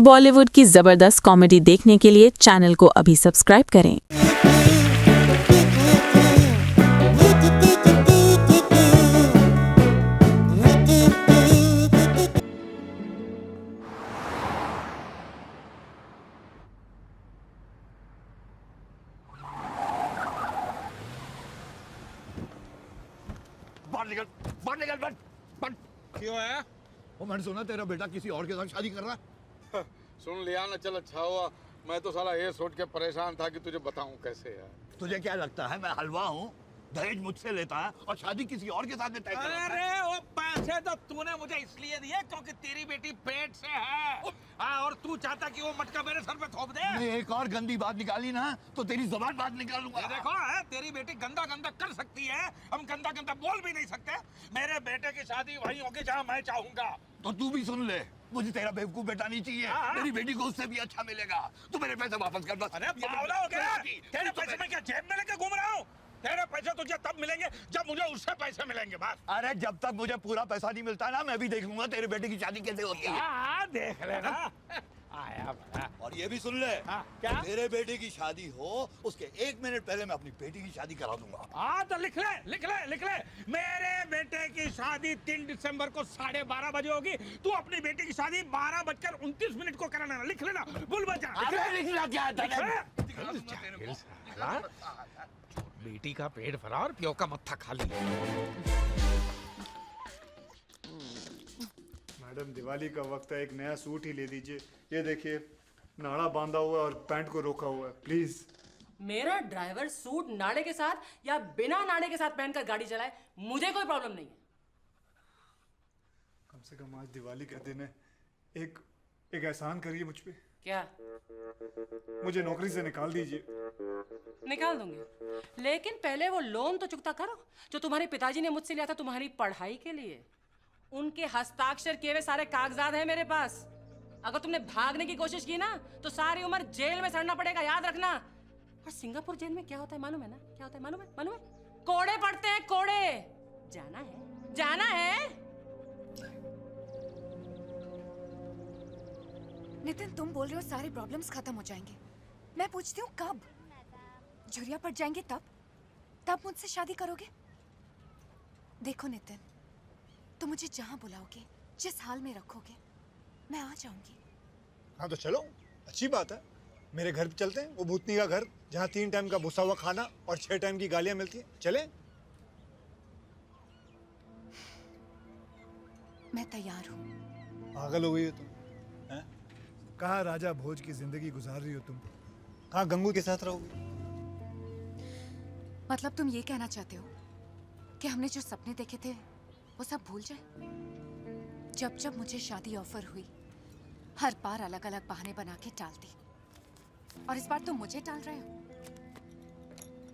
बॉलीवुड की जबरदस्त कॉमेडी देखने के लिए चैनल को अभी सब्सक्राइब करें। बाहर निकल बंद। क्यों है? वो मैंने सुना तेरा बेटा किसी और के साथ शादी कर रहा है। सुन लिया ना, चल अच्छा हुआ। मैं तो साला ये सोच के परेशान था कि तुझे बताऊं कैसे है। तुझे क्या लगता है मैं हलवा हूँ? दहेज मुझसे लेता है और शादी किसी और के साथ तय करता है। अरे वो पैसे तो तूने मुझे इसलिए दिए क्योंकि तेरी बेटी पेट से है। और तू चाहता कि वो मटका मेरे सर पे थोप दे। मैं एक और गंदी बात निकाली ना तो तेरी जुबान बात निकालूंगा। देखो है, तेरी बेटी गंदा गंदा कर सकती है, हम गंदा गंदा बोल भी नहीं सकते। मेरे बेटे की शादी वहीं होगी जहाँ मैं चाहूंगा। तो तू भी सुन ले, मुझे तेरा बेवकूफ बेटा नहीं चाहिए। मेरी बेटी को उससे भी अच्छा मिलेगा। तू मेरे पैसे वापस कर बस। अरे बावला हो गया, तेरे पैसे मैं क्या जेब में लेके घूम रहा हूँ? तेरे पैसे तुझे तब मिलेंगे जब मुझे उससे पैसे मिलेंगे बस। अरे जब तक मुझे पूरा पैसा नहीं मिलता ना मैं भी देख लूंगा तेरे बेटे की शादी कैसे होती है। देख लेना। आया बड़ा। और ये भी सुन ले, क्या? मेरे बेटे की शादी हो उसके 1 मिनट पहले मैं अपनी बेटी की शादी करा दूंगा। तो लिख ले। मेरे बेटे की शादी 3 दिसंबर को 12:30 बजे होगी। तू अपनी बेटी की शादी 12:29 को कराना। लिख लेना, भूल मत जा। लिखना क्या है? बेटी का पेट भरा और प्यो का मत्था खाली। मैडम दिवाली का वक्त है, एक नया सूट ही ले दीजिए। ये देखिए नाड़ा बांधा हुआ है और पैंट को रोका हुआ है, प्लीज। मेरा ड्राइवर सूट नाड़े के साथ या बिना नाड़े के साथ पहनकर गाड़ी चलाए, मुझे कोई प्रॉब्लम नहीं है। कम से कम आज दिवाली का दिन है, एक एहसान करिए मुझ पे। क्या? मुझे नौकरी से निकाल दीजिए। निकाल दूंगी, लेकिन पहले वो लोन तो चुकता करो जो तुम्हारे पिताजी ने मुझसे लिया था तुम्हारी पढ़ाई के लिए। उनके हस्ताक्षर किए हुए सारे कागजात हैं मेरे पास। अगर तुमने भागने की कोशिश की ना तो सारी उम्र जेल में सड़ना पड़ेगा, याद रखना। और सिंगापुर जेल में क्या होता है मालूम है ना? क्या होता है मालूम है? कोड़े पड़ते हैं, कोड़े। जाना है। नितिन, तुम बोल रहे हो सारी प्रॉब्लम्स खत्म हो जाएंगे। मैं पूछती हूँ कब? झुरिया पड़ जाएंगे तब मुझसे शादी करोगे? देखो नितिन, तुम मुझे जहाँ बुलाओगे, जिस हाल में रखोगे, मैं आ जाऊंगी। हाँ तो चलो, अच्छी बात है। मेरे घर पे चलते हैं, वो भूतनी का घर जहाँ 3 टाइम का भुसा हुआ खाना और 6 टाइम की गालियाँ मिलती हैं। चले? मैं तैयार हूँ। पागल हो गई हो तुम? कहाँ राजा भोज की जिंदगी गुजार रही हो तुम? कहाँ गंगू के साथ रहोगे? मतलब तुम ये कहना चाहते हो कि हमने जो सपने देखे थे वो सब भूल जाए? जब मुझे शादी ऑफर हुई, हर बार अलग अलग बहाने बना के टालती, और इस बार तुम मुझे टाल रहे हो।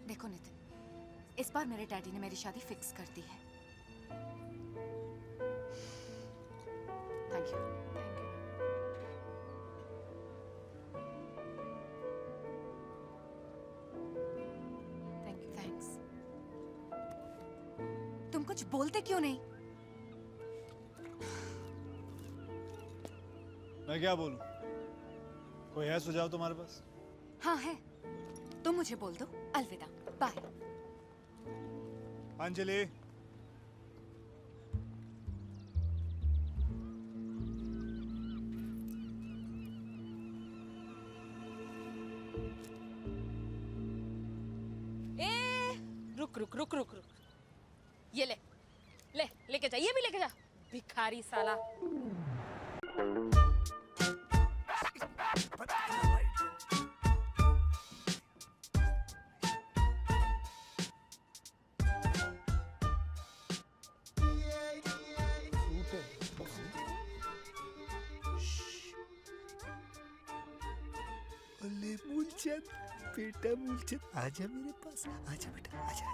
देखो नितिन, इस बार मेरे डैडी ने मेरी शादी फिक्स कर दी है। Thank you. तुम कुछ बोलते क्यों नहीं? मैं क्या बोलूं? कोई है सुझाव तुम्हारे पास? हाँ है, तुम मुझे बोल दो अलविदा, बाय। अंजलि, रुक। ये लेके जा, ये भी लेके जा, भिखारी साला। बेटा मूलचंद, आजा मेरे पास, आजा बेटा, आजा।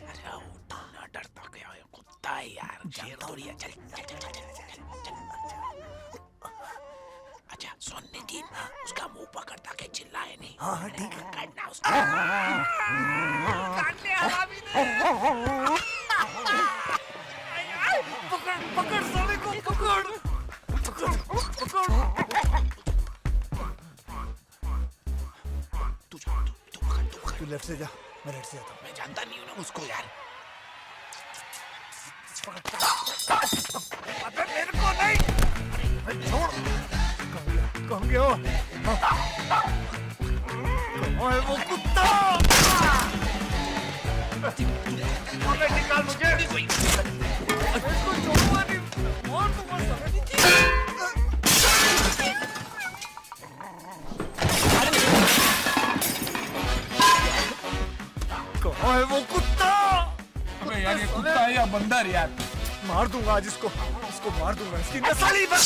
अरे उठो ना, डरता क्या है? कुत्ता है यार, शेर थोड़ी है। चल। अच्छा सुन नितिन, उसका मुंह पकड़ ताकि चिल्लाए नहीं। हाँ ठीक है। काटना उसका। काटने हवा भी नहीं। पकड़ साले को, पकड़। लेफ्ट से जा, मैं राइट से आता हूँ। मैं जानता नहीं हूँ ना उसको यार। अबे मेरे को नहीं, अबे छोड़। कहाँ गया? ओए वो कुत्ता! अबे निकाल मुझे! इसको छोड़ो नहीं, और दूंगा सब। कहाँ है वो कुत्ता? अबे यार ये कुत्ता है या बंदर यार? मार दूंगा आज इसको मार दूंगा, इसकी नस्ल ही बस।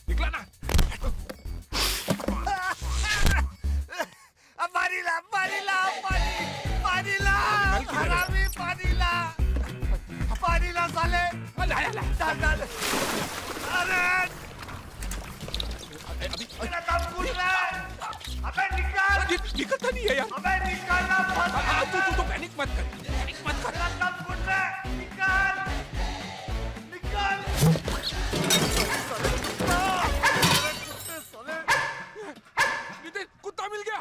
निकला ना। पानी ला, पानी ला, पानी ला, हरामी, पानी ला साले। डाल। अरे मेरा काम पूछ रहा है। अबे निकाल। दिक्कत नहीं है यार। अबे निकालना बहुत। तू तो पैनिक मत कर। मेरा काम पूछ रहा है। निकाल। कुत्ता मिल गया।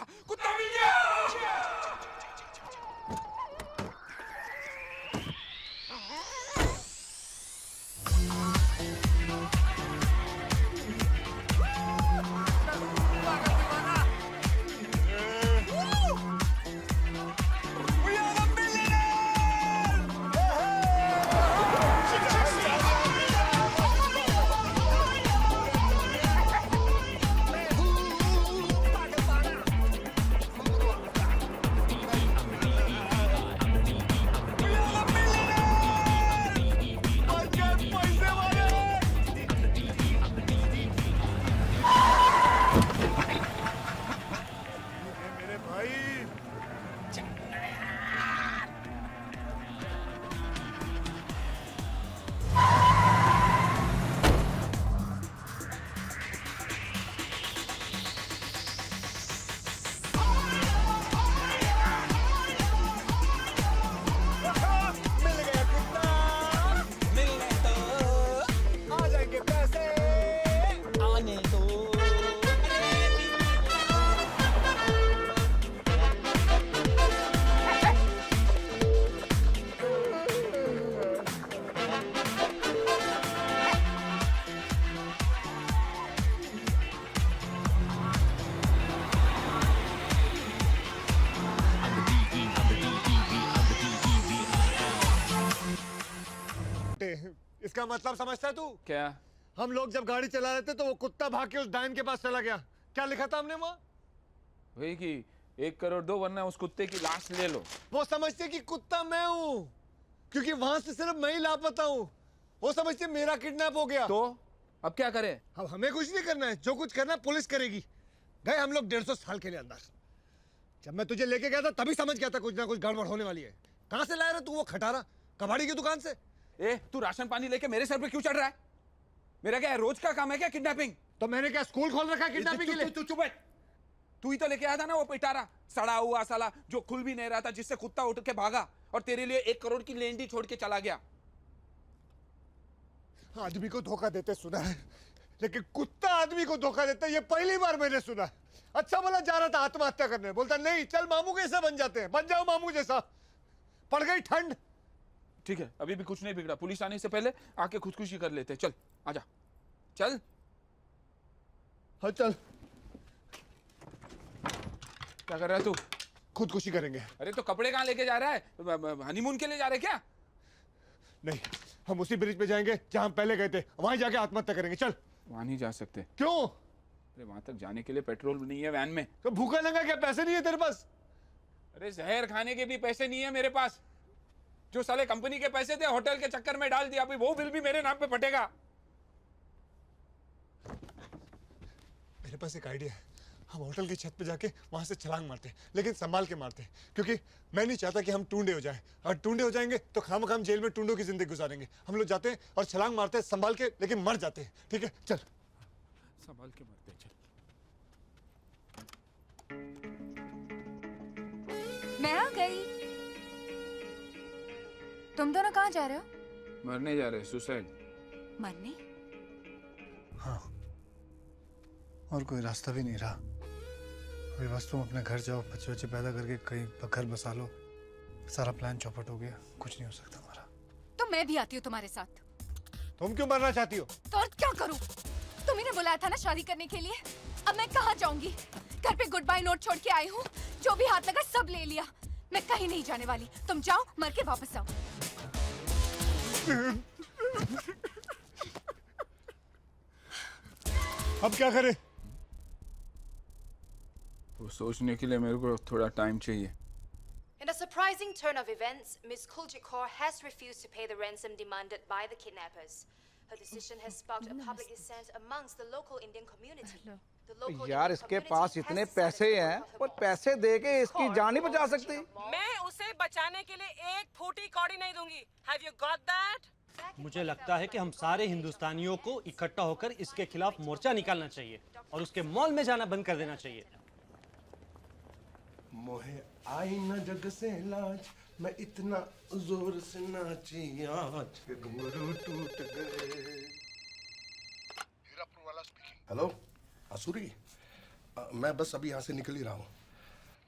मेरे भाई मिल गया कुत्ता। मिलने तो आ जाएंगे पैसे। आने दो। इसका मतलब समझता है तू? क्या? हम लोग जब गाड़ी चला रहे थे तो वो कुत्ता भाग के उस डायन के पास चला गया। क्या लिखा था हमने वहाँ? वही कि 1 करोड़ दो वरना उस कुत्ते की लाश ले लो। वो समझते कि कुत्ता मैं हूँ, क्योंकि वहां से सिर्फ मैं ही लापता हूँ। वो समझते मेरा किडनैप हो गया। तो अब क्या करें? अब हमें कुछ नहीं करना है, जो कुछ करना है पुलिस करेगी। गए हम लोग 150 साल के लिए अंदर। जब मैं तुझे लेके गया था तभी समझ गया था कुछ ना कुछ गड़बड़ होने वाली है। कहाँ से लाया रहा तू वो खटारा? कबाड़ी की दुकान से। तू राशन पानी लेके मेरे सर पे क्यों चढ़ रहा है? मेरा क्या रोज का काम है क्या किडनैपिंग? तो मैंने क्या स्कूल खोल रखा है किडनैपिंग के लिए? चुप बैठ। तू ही तो लेके आया था ना वो पिटारा, सड़ा हुआ साला जो खुल भी नहीं रहा था, जिससे कुत्ता उठ के भागा और तेरे लिए 1 करोड़ की लेंडी छोड़ के चला गया। आदमी को धोखा देते सुना है, लेकिन कुत्ता आदमी को धोखा देता है ये पहली बार मैंने सुना। अच्छा बोला जा रहा था आत्महत्या करने, बोलता नहीं चल मामू कैसा बन जाते हैं, बन जाओ मामू जैसा। पड़ गई ठंड। ठीक है अभी भी कुछ नहीं बिगड़ा, पुलिस आने से पहले आके खुदकुशी कर लेते। चल आजा चल। हाँ चल। क्या कर रहा है तू? खुदकुशी करेंगे। अरे तो कपड़े कहाँ लेके जा रहा है? हनीमून के लिए जा रहे क्या? नहीं हम उसी ब्रिज पे जाएंगे जहां हम पहले गए थे, वहीं जाके आत्महत्या करेंगे। चल। वहां नहीं जा सकते। क्यों? अरे वहां तक जाने के लिए पेट्रोल नहीं है वैन में। तो भूखा लगा क्या? पैसे नहीं है तेरे पास? अरे जहर खाने के भी पैसे नहीं है मेरे पास। जो साले कंपनी के पैसे थे होटल के चक्कर में डाल दिया, अभी वो बिल भी मेरे नाम पे फटेगा। मेरे पास एक आइडिया है, हम होटल की छत पे जाके वहां से छलांग मारते हैं, लेकिन संभाल के मारते हैं, क्योंकि मैं नहीं चाहता कि हम टूंडे हो जाएं। और टूंडे हो जाएंगे तो खामखाम जेल में टूंडों की जिंदगी गुजारेंगे। हम लोग जाते हैं और छलांग मारते हैं संभाल के, लेकिन मर जाते हैं। ठीक है चल। संभाल के मरते चल। मैं आ गई। तुम दोनों कहाँ जा रहे हो? मरने जा रहे सुसाइड। मरने? हाँ, और कोई रास्ता भी नहीं रहा। अभी बस तुम अपने घर जाओ, बच्चे बच्चे पैदा करके कहीं घर बसा लो, सारा प्लान चौपट हो गया, कुछ नहीं हो सकता हमारा। तो मैं भी आती हूँ तुम्हारे साथ। तुम क्यों मरना चाहती हो? तो और क्या करूँ? तुम्ही ने बुलाया था ना शादी करने के लिए। अब मैं कहाँ जाऊंगी? घर पे गुड बाय नोट छोड़ के आई हूँ, जो भी हाथ लगा सब ले लिया। मैं कहीं नहीं जाने वाली। तुम जाओ, मर के वापस आओ। अब क्या करें? वो सोचने के लिए मेरे को थोड़ा टाइम चाहिए। In a surprising turn of events, Ms. Kuljikor has refused to pay the ransom demanded by the kidnappers. Her decision has sparked a public dissent amongst the local Indian community. The local यार Indian इसके community pass has इतने decided पैसे to हैं, boycott her पर wealth. पैसे दे के इसकी जान नहीं बचा सकती। मैं उसे बचाने के लिए एक फूटी कौड़ी नहीं दूंगी। Have you got that? मुझे लगता है कि हम सारे हिंदुस्तानियों को इकट्ठा होकर इसके खिलाफ मोर्चा निकालना चाहिए और उसके मॉल में जाना बंद कर देना चाहिए। मोहे आई न जग से लाज, मैं इतना जोर से नाची आज के घुंघरू टूट गए। हीरापुर वाला स्पीकिंग। हेलो आसुरी, मैं बस अभी यहाँ से निकल ही रहा हूँ।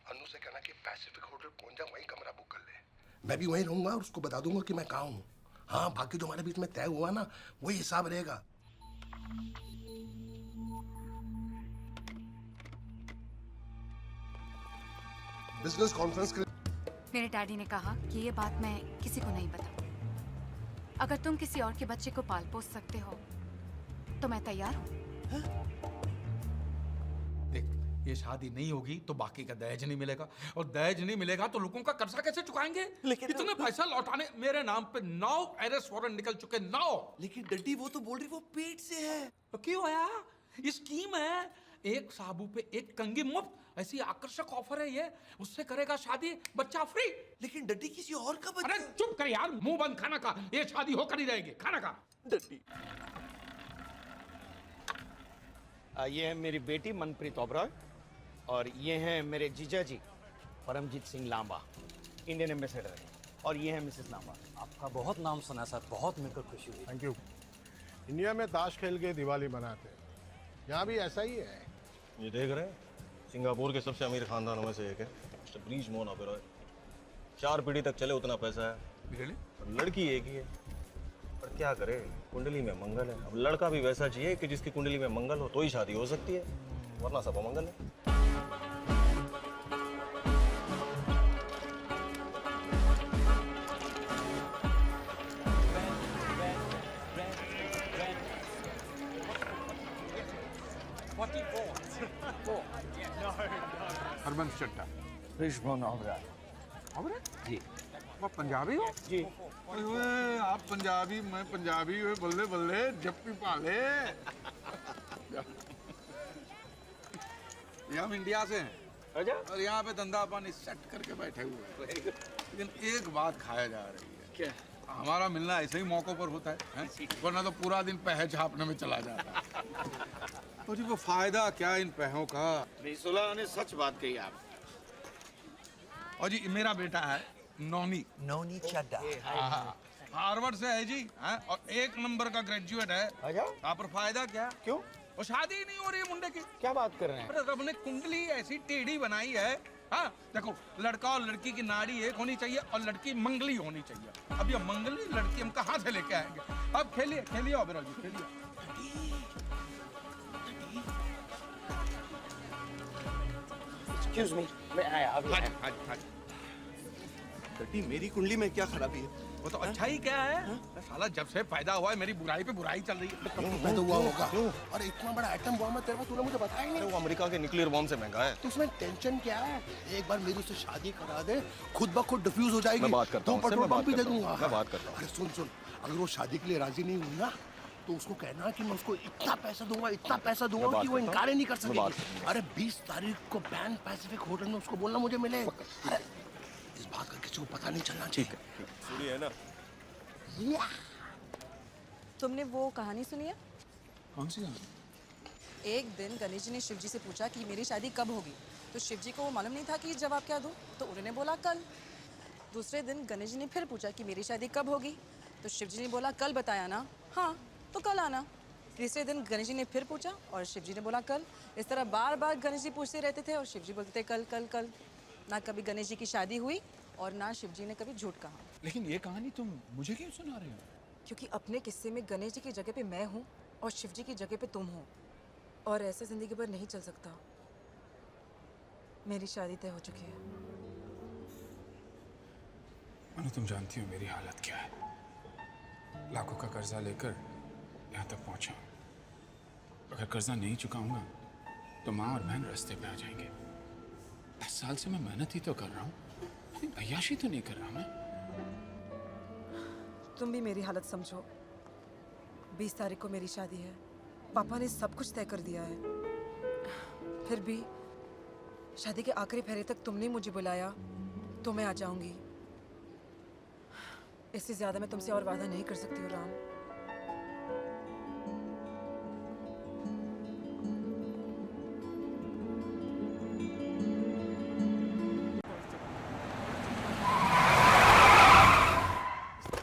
अनु से कहना कि पैसिफिक होटल पहुँच जा, वहीं कमरा बुक कर ले। मैं भी वहीं रहूँगा और उसको बता दूंगा कि मैं कहाँ हूँ। हाँ, बाकी जो हमारे बीच में तय हुआ ना, वही हिसाब रहेगा। बिजनेस कॉन्फ्रेंस के मेरे डैडी ने कहा कि ये बात मैं किसी को नहीं बताऊं। अगर तुम किसी और के बच्चे को पाल पोस सकते हो तो मैं तैयार हूँ। देख, ये शादी नहीं होगी तो बाकी का दहेज नहीं मिलेगा, और दहेज नहीं मिलेगा तो लोगों का कर्जा कैसे चुकाएंगे? लेकिन इतने पैसा लौटाने मेरे नाम पे 9 अरेस्ट वारंट निकल चुके। 9। लेकिन डड्डी वो तो बोल रही वो पेट से है। तो क्यों आया? ये स्कीम है, एक साबू पे एक कंगी मुफ्त। ऐसी आकर्षक ऑफर है ये। उससे करेगा शादी, बच्चा फ्री। लेकिन डड्डी किसी और का बच्चा। अरे चुप कर यार, मुंह बंद। खाना खा, ये शादी होकर ही रहेगी। खाना खा। डड्डी ये है मेरी बेटी मनप्रीत ओबरॉय और ये हैं मेरे जीजा जी परमजीत सिंह लांबा, इंडियन एम्बेसडर, और ये है मिसेस लांबा। आपका बहुत नाम सुना सर, बहुत मिलकर खुशी हुई। Thank you. इंडिया में ताश खेल के दिवाली मनाते हैं, यहाँ भी ऐसा ही है। ये देख रहे हैं, सिंगापुर के सबसे अमीर खानदानों में से एक है, ब्रीज मोहन ओबेरॉय। 4 पीढ़ी तक चले उतना पैसा है। और लड़की एक ही है, पर क्या करे, कुंडली में मंगल है। अब लड़का भी वैसा चाहिए कि जिसकी कुंडली में मंगल हो तो ही शादी हो सकती है, वरना सब अमंगल है। हरबंस चट्टा। ब्रिज मोहन ओबेरॉय। ओबेरॉय जी। वो पंजाबी हो? जी। ओए आप पंजाबी, मैं पंजाबी, ओए बल्ले बल्ले, जप्पी पाले। ये हम इंडिया से हैं। अच्छा। और यहाँ पे धंधा पानी सेट करके बैठे हुए हैं। लेकिन एक बात खाया जा रही है। क्या? हमारा मिलना ऐसे ही मौकों पर होता है? वरना तो पूरा दिन पैसे छापने में चला जाता है। तो जी वो फायदा क्या इन पैसों का? सुलह ने सच बात कही आप। और जी मेरा बेटा है नौनी। नौनी चड्डा। हार्वर्ड से है जी, हैं? और 1 नंबर का ग्रेजुएट है। अच्छा। आप पर फायदा क्या? क्यों? वो शादी ही नहीं हो रही है मुंडे की। क्या बात कर रहे हैं? अरे रब ने कुंडली ऐसी टेढ़ी बनाई है। हाँ देखो, लड़का और लड़की की नाड़ी एक होनी चाहिए और लड़की मंगली होनी चाहिए। अब ये मंगली लड़की हम कहाँ से लेके आएंगे? अब खेलिए खेलिए ओबेरॉय जी, खेलिए। एक्सक्यूज मी, मैं आया अभी। डड्डी मेरी कुंडली में क्या खराबी है? वो तो अच्छा ही क्या है? साला जब से पैदा हुआ है मेरी बुराई पे बुराई चल रही है। मैं तो हुआ होगा। अरे इतना बड़ा एटम बॉम्ब है तेरे पास, तूने मुझे बताया ही नहीं। वो अमेरिका के न्यूक्लियर बॉम्ब से महंगा है। तो उसमें टेंशन क्या है? एक बार मेरी उससे शादी करा दे, खुद ब खुद डिफ्यूज हो जाएगी। मैं बात करता हूँ, पेट्रोल पंप भी दे दूंगा। मैं बात करता हूँ। अरे सुन, अगर वो शादी के लिए राजी नहीं हुई ना, तो उसको कहना कि मैं उसको इतना पैसा दूंगा, इतना पैसा दूंगा कि वो इनकार ही नहीं कर सकेगी। अरे 20 तारीख को पैन पैसिफिक होटल में उसको बोलना मुझे मिले। इस बात का किसी को पता नहीं चलना चाहिए। सुनी है ना? तुमने वो कहानी सुनी है? कौन सी कहानी? एक दिन गणेश जी ने शिव जी से पूछा कि मेरी शादी कब होगी, तो शिव जी को वो मालूम नहीं था कि जवाब क्या दूं, तो उन्होंने बोला कल। दूसरे दिन गणेश जी ने फिर पूछा कि मेरी शादी कब होगी, तो शिव जी ने बोला कल बताया ना। हाँ, तो कल आना। तीसरे दिन गणेश जी ने फिर पूछा और शिव जी ने बोला कल। इस तरह बार बार गणेश जी पूछते रहते थे और शिव जी बोलते थे कल कल कल। ना कभी गणेश जी की शादी हुई और ना शिव जी ने कभी झूठ कहा। लेकिन ये कहानी तुम मुझे क्यों सुना रहे हो? क्योंकि अपने किस्से में गणेश जी की जगह पे मैं हूँ और शिव जी की जगह पे तुम हो, और ऐसे जिंदगी भर नहीं चल सकता। मेरी शादी तय हो चुकी है। मनु, तुम जानती हो मेरी हालत क्या है। लाखों का कर्जा लेकर यहाँ तक पहुँचा। अगर कर्जा नहीं चुकाऊंगा तो माँ और बहन रास्ते पे आ जाएंगे। 10 साल से मैं मेहनत ही तो कर रहा हूँ, अय्याशी तो नहीं कर रहा मैं। तुम भी मेरी हालत समझो। 20 तारीख को मेरी शादी है। पापा ने सब कुछ तय कर दिया है। फिर भी शादी के आखिरी फेरे तक तुमने मुझे बुलाया तो मैं आ जाऊंगी। इससे ज्यादा मैं तुमसे और वादा नहीं कर सकती हूँ राम।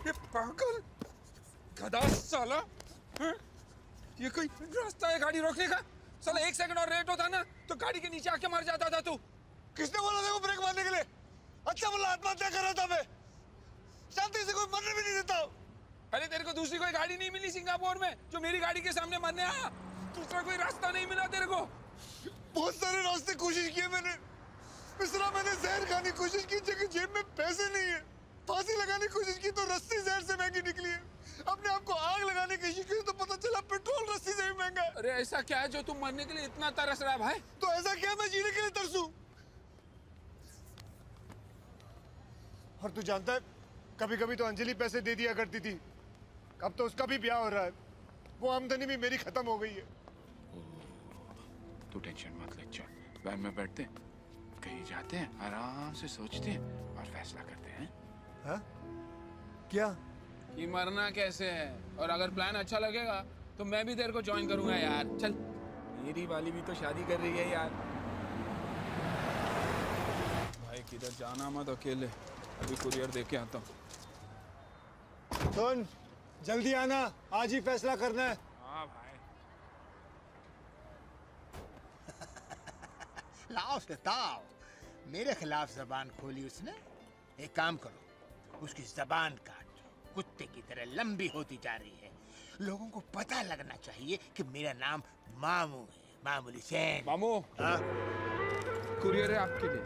ये पागल गधा साला, हैं? ये कोई रास्ता है गाड़ी रोकने का? साला 1 सेकंड और लेट होता ना तो गाड़ी के नीचे आके मर जाता था तू। किसने बोला देखो ब्रेक मारने के लिए? अच्छा बोला, आत्महत्या कर रहा था मैं। शांति से कोई मरने भी नहीं देता। अरे तेरे को दूसरी कोई गाड़ी नहीं मिली सिंगापुर में जो मेरी गाड़ी के सामने मरने आया? दूसरा कोई रास्ता नहीं मिला तेरे को? बहुत सारे रास्ते कोशिश किए मैंने। मिश्रा, मैंने जहर खाने की कोशिश की, जबकि जेब में पैसे नहीं है। फांसी लगाने की कोशिश की तो रस्सी जहर से महंगी निकली है। अपने आप को आग लगाने की कोशिश की तो पता चला पेट्रोल रस्सी से भी महंगा है। अरे ऐसा क्या है जो तुम मरने के लिए इतना तरस रहा है भाई? तो ऐसा क्या मैं जीने के लिए तरसूं? और तू जानता है, कभी कभी तो अंजलि पैसे दे दिया करती थी। अब तो उसका भी ब्याह हो रहा है। वो आमदनी भी मेरी खत्म हो गई है। तू टेंशन मत ले, चल वैन में बैठते हैं, कहीं जाते हैं, आराम से सोचते हैं और फैसला करते हैं। हाँ? क्या? कि मरना कैसे है, और अगर प्लान अच्छा लगेगा तो मैं भी तेरे को ज्वाइन करूंगा यार। चल, मेरी वाली भी तो शादी कर रही है यार। भाई किधर जाना मत अकेले, अभी कुरियर दे के आता हूँ। सुन, जल्दी आना, आज ही फैसला करना है। हाँ भाई। लाओ बताओ, मेरे खिलाफ जबान खोली उसने। एक काम करो, उसकी जबान काट दो। कुत्ते की तरह लंबी होती जा रही है। लोगों को पता लगना चाहिए कि मेरा नाम मामू है, मामूली सैन। मामू, कुरियर है आपके लिए।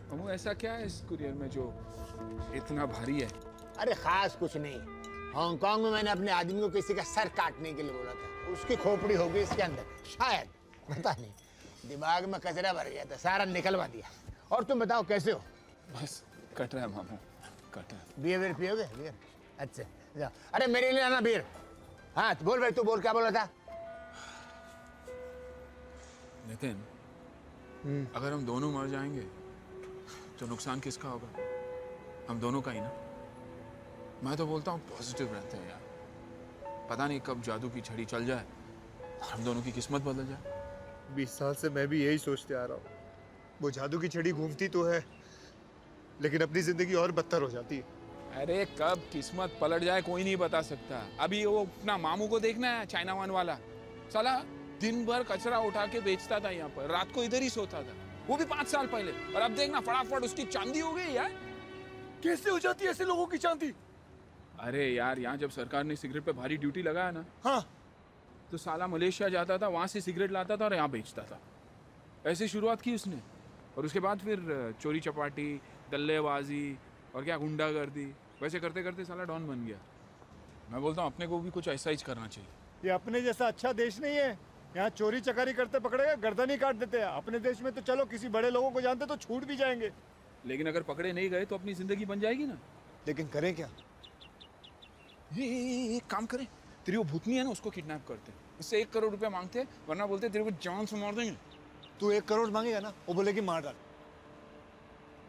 मामू, ऐसा क्या है इस कुरियर में जो इतना भारी है? अरे खास कुछ नहीं। हांगकांग में मैंने अपने आदमी को किसी का सर काटने के लिए बोला था। उसकी खोपड़ी हो गई इसके अंदर, शायद, पता नहीं। दिमाग में कचरा भर गया था, सारा निकलवा दिया। और तुम बताओ कैसे हो? बस कट रहा है मामू, कट रहा है। बियर पियोगे? बियर? अच्छा जाओ। अरे मेरे लिए आना बियर। हाँ बोल भाई, तू बोल, क्या बोला था? नितिन, अगर हम दोनों मर जाएंगे तो नुकसान किसका होगा? हम दोनों का ही ना। मैं तो बोलता हूँ पॉजिटिव रहते हैं यार। पता नहीं कब जादू की छड़ी चल जाए और हम दोनों की किस्मत बदल जाए। 20 साल से मैं भी यही सोचते आ रहा हूँ। वो जादू की छड़ी घूमती तो है, लेकिन अपनी जिंदगी और बदतर हो जाती है। अरे कब किस्मत पलट जाए कोई नहीं बता सकता। अभी वो अपना मामू को देखना है, चाइना वन वाला साला दिन भर कचरा उठा के बेचता था यहाँ पर, रात को इधर ही सोता था, वो भी 5 साल पहले। और अब देखना फटाफट उसकी चांदी हो गई यार। कैसे हो जाती है ऐसे लोगों की चांदी? अरे यार, यहाँ जब सरकार ने सिगरेट पे भारी ड्यूटी लगाया ना, हाँ, तो साला मलेशिया जाता था, वहां से सिगरेट लाता था और यहाँ बेचता था। ऐसे शुरुआत की उसने, और उसके बाद फिर चोरी चपाटी, गल्लेबाजी और क्या गुंडागर्दी, वैसे करते करते साला डॉन बन गया। मैं बोलता हूँ अपने को भी कुछ ऐसा ही करना चाहिए। ये अपने जैसा अच्छा देश नहीं है। यहाँ चोरी चकारी करते पकड़ेगा गर्दन ही काट देते हैं। अपने देश में तो चलो किसी बड़े लोगों को जानते तो छूट भी जाएंगे, लेकिन अगर पकड़े नहीं गए तो अपनी जिंदगी बन जाएगी ना। लेकिन करें क्या? ये काम करें, तेरी वो भूतनी है ना, उसको किडनैप करते हैं, उससे 1 करोड़ रुपया मांगते हैं, वरना बोलते तेरे को जान से मार देंगे। तू 1 करोड़ मांगेगा ना, वो बोलेगी मार डाल।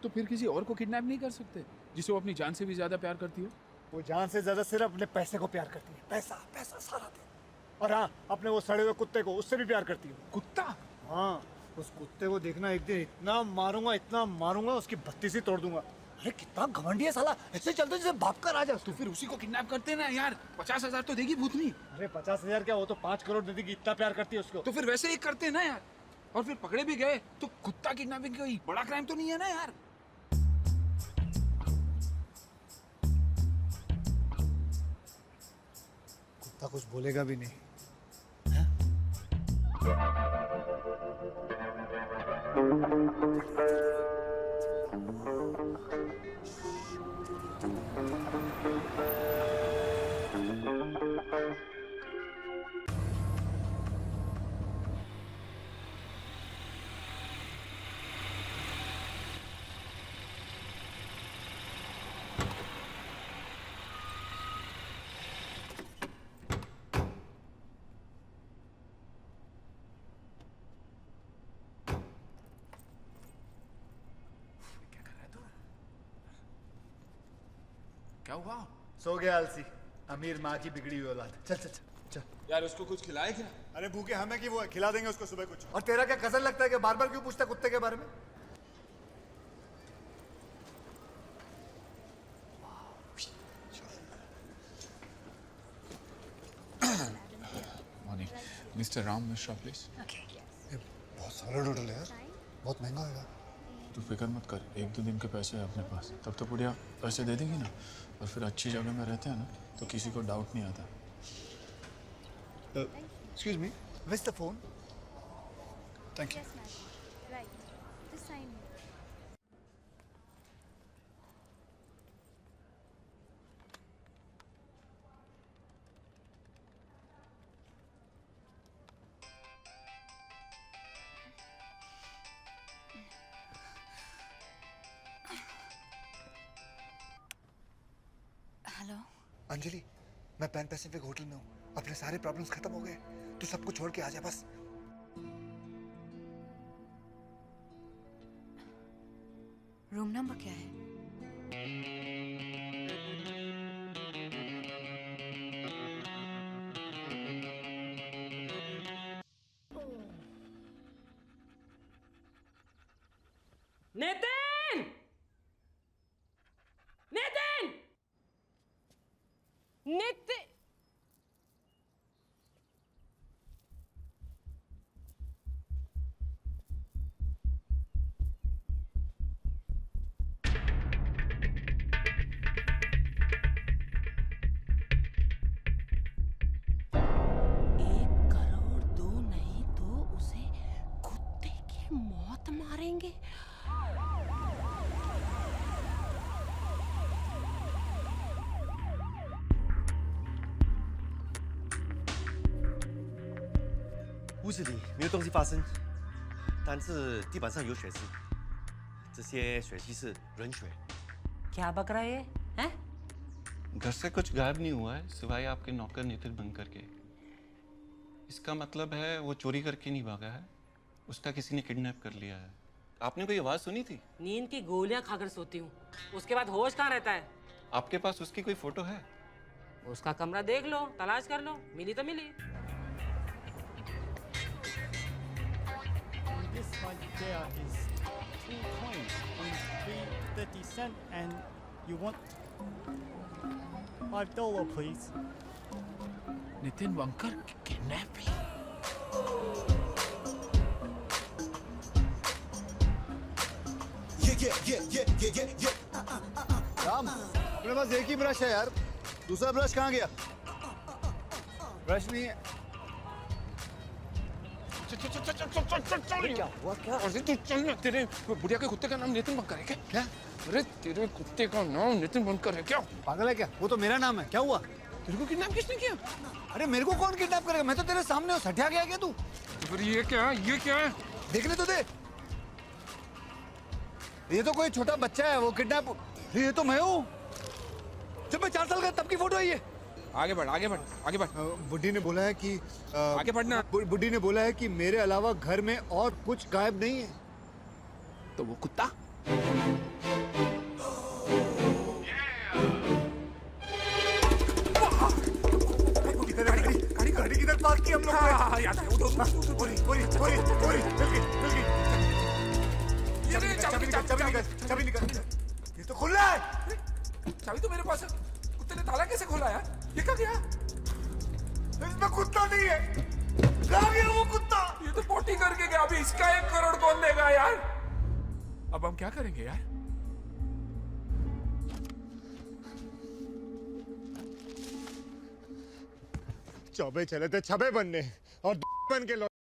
तो फिर किसी और को किडनैप नहीं कर सकते जिसे वो अपनी जान से भी ज्यादा प्यार करती हो? वो जान से ज्यादा सिर्फ अपने पैसे को प्यार करती है। पैसा पैसा सारा दिन। और हाँ, अपने वो सड़े हुए कुत्ते को, उससे भी प्यार करती है। कुत्ता? हाँ, उस कुत्ते को देखना एक दिन इतना मारूंगा उसकी बत्ती से तोड़ दूंगा। अरे कितना घमंडी है साला, ऐसे चलते जैसे बाप का राजा। तो फिर उसी को किडनैप करते ना यार, 50,000 तो देगी भूतनी। अरे 50,000 क्या, वो तो 5 करोड़ दे देगी, इतना प्यार करती है उसको। तो फिर वैसे ही करते ना यार, और फिर पकड़े भी गए तो कुत्ता किडनैपिंग कोई बड़ा क्राइम तो नहीं है ना यार। कुत्ता कुछ बोलेगा भी नहीं। क्या हुआ? सो गया आलसी, अमीर माँ की बिगड़ी हुई औलाद। चल चल चल चल। यार उसको कुछ खिलाए क्या? अरे भूखे हमें कि वो है, खिला देंगे उसको सुबह कुछ। और तेरा क्या कजन लगता है कि बार बार क्यों पूछता कुत्ते के बारे में? Morning, mister Ram Mishra please. बहुत सारा नूडल है यार, बहुत महंगा होगा। तू फिक्र मत कर, 1-2 दिन के पैसे है अपने पास, तब तो बुढ़िया पैसे दे देगी ना। और फिर अच्छी जगह में रहते हैं ना तो किसी को डाउट नहीं आता। Excuse me, which the phone? Thank you. Hello Anjali, मैं पैन पैसिफिक होटल में हूँ। अपने सारे प्रॉब्लम्स खत्म हो गए, तू सब कुछ छोड़ के आ जा बस। रूम नंबर क्या है? नितिन! नितिन! नितिन! मारेंगे।屋子里没有东西发生，但是地板上有血迹，这些血迹是人血。 क्या बक रहा है ये? हैं? घर से कुछ गायब नहीं हुआ है सिवाय आपके नौकर नितिन बनकर के। इसका मतलब है वो चोरी करके नहीं भागा है, उसका किसी ने किडनैप कर लिया है। आपने कोई आवाज सुनी थी? नींद की गोलियां खाकर सोती हूँ, उसके बाद होश कहाँ रहता है? आपके पास उसकी कोई फोटो है? उसका कमरा देख लो, तलाश कर लो, मिली तो मिली। This one there is 2 coins on 3.30 cents, and you want $5, please. Nitin bunker kidnapping. Ram, मेरे पास एक ही ब्रश है यार, दूसरा ब्रश कहाँ गया? ब्रश नहीं है। क्या हुआ? क्या? अरे तू चल ना, तेरे बुढ़िया के कुत्ते का नाम नितिन बनकर है क्या? क्या? अरे तेरे कुत्ते का नाम नितिन बनकर है क्या? पागल है क्या? वो तो मेरा नाम है। क्या हुआ? तेरे को किडनैप किसने किया? अरे मेरे को कौन किडनैप करेगा? मैं तो तेरे सामने हूँ, सठिया गया क्या तू? तो फिर ये क्या है? ये क्या है? देखने तो दे। ये तो कोई छोटा बच्चा है, वो किडनैप। ये तो मैं हूँ, जब मैं 4 साल का तब की फोटो है ये। आगे बढ़, आगे बढ़, आगे बढ़। बुड्ढी ने बोला है कि आगे बढ़ना। बुड्ढी ने बोला है कि मेरे अलावा घर में और कुछ गायब नहीं है। तो वो कुत्ता? गाड़ी किधर पार्क की हम लोग? हाँ, याद है, उधर। चाबी निकाल। ये तो खुल खुला है। चाबी तो मेरे पास है, कुत्ते ने ताला कैसे खोला यार? ये क्या गया? इसमें कुत्ता नहीं है। कहाँ गया वो कुत्ता? ये तो पोटी करके गया। अभी इसका 1 करोड़ कौन देगा यार? अब हम क्या करेंगे यार? चौबे चले थे छबे बनने और बन के